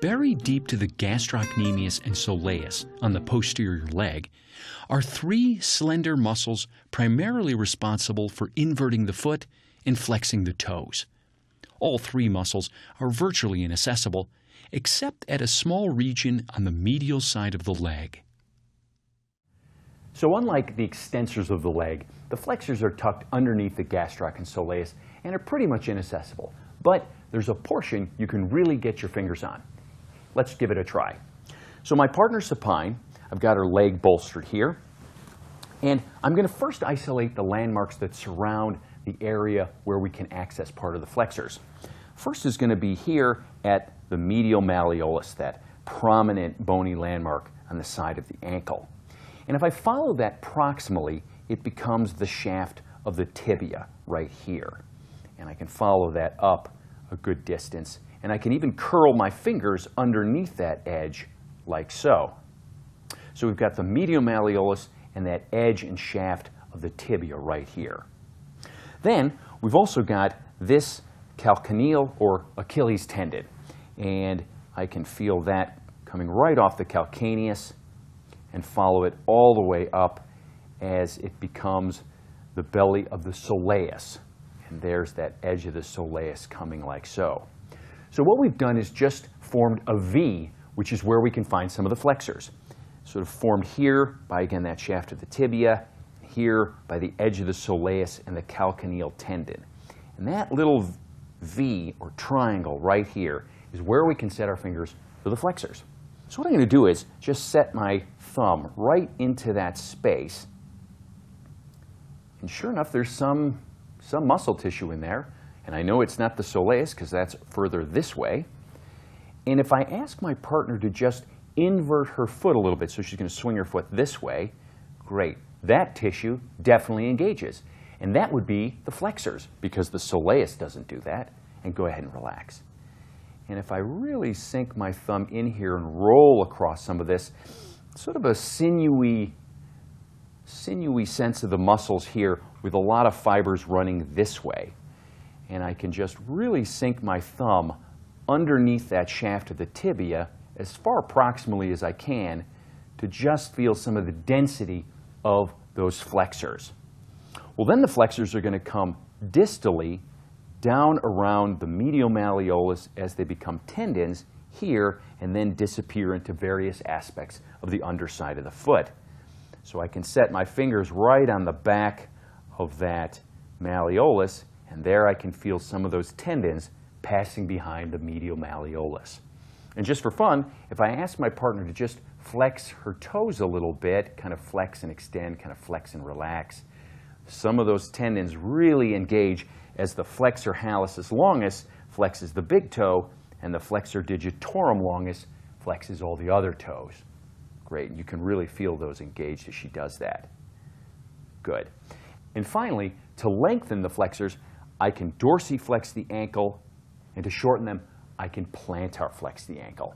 Buried deep to the gastrocnemius and soleus on the posterior leg are three slender muscles primarily responsible for inverting the foot and flexing the toes. All three muscles are virtually inaccessible, except at a small region on the medial side of the leg. So unlike the extensors of the leg, the flexors are tucked underneath the gastroc and soleus and are pretty much inaccessible. But there's a portion you can really get your fingers on. Let's give it a try. So my partner's supine. I've got her leg bolstered here. And I'm going to first isolate the landmarks that surround the area where we can access part of the flexors. First is going to be here at the medial malleolus, that prominent bony landmark on the side of the ankle. And if I follow that proximally, it becomes the shaft of the tibia right here. And I can follow that up a good distance. And I can even curl my fingers underneath that edge like so. So we've got the medial malleolus and that edge and shaft of the tibia right here. Then we've also got this calcaneal or Achilles tendon. And I can feel that coming right off the calcaneus and follow it all the way up as it becomes the belly of the soleus. And there's that edge of the soleus coming like so. So what we've done is just formed a V, which is where we can find some of the flexors. Sort of formed here by, again, that shaft of the tibia, here by the edge of the soleus and the calcaneal tendon. And that little V, or triangle right here, is where we can set our fingers for the flexors. So what I'm going to do is just set my thumb right into that space. And sure enough, there's some muscle tissue in there. And I know it's not the soleus because that's further this way. And if I ask my partner to just invert her foot a little bit, so she's going to swing her foot this way, great. That tissue definitely engages. And that would be the flexors, because the soleus doesn't do that. And go ahead and relax. And if I really sink my thumb in here and roll across some of this, sort of a sinewy sense of the muscles here with a lot of fibers running this way. And I can just really sink my thumb underneath that shaft of the tibia as far proximally as I can to just feel some of the density of those flexors. Well, then the flexors are going to come distally down around the medial malleolus as they become tendons here and then disappear into various aspects of the underside of the foot. So I can set my fingers right on the back of that malleolus, and there I can feel some of those tendons passing behind the medial malleolus. And just for fun, if I ask my partner to just flex her toes a little bit, kind of flex and extend, kind of flex and relax, some of those tendons really engage as the flexor hallucis longus flexes the big toe and the flexor digitorum longus flexes all the other toes. Great. You can really feel those engaged as she does that. Good. And finally, to lengthen the flexors, I can dorsiflex the ankle, and to shorten them, I can plantar flex the ankle.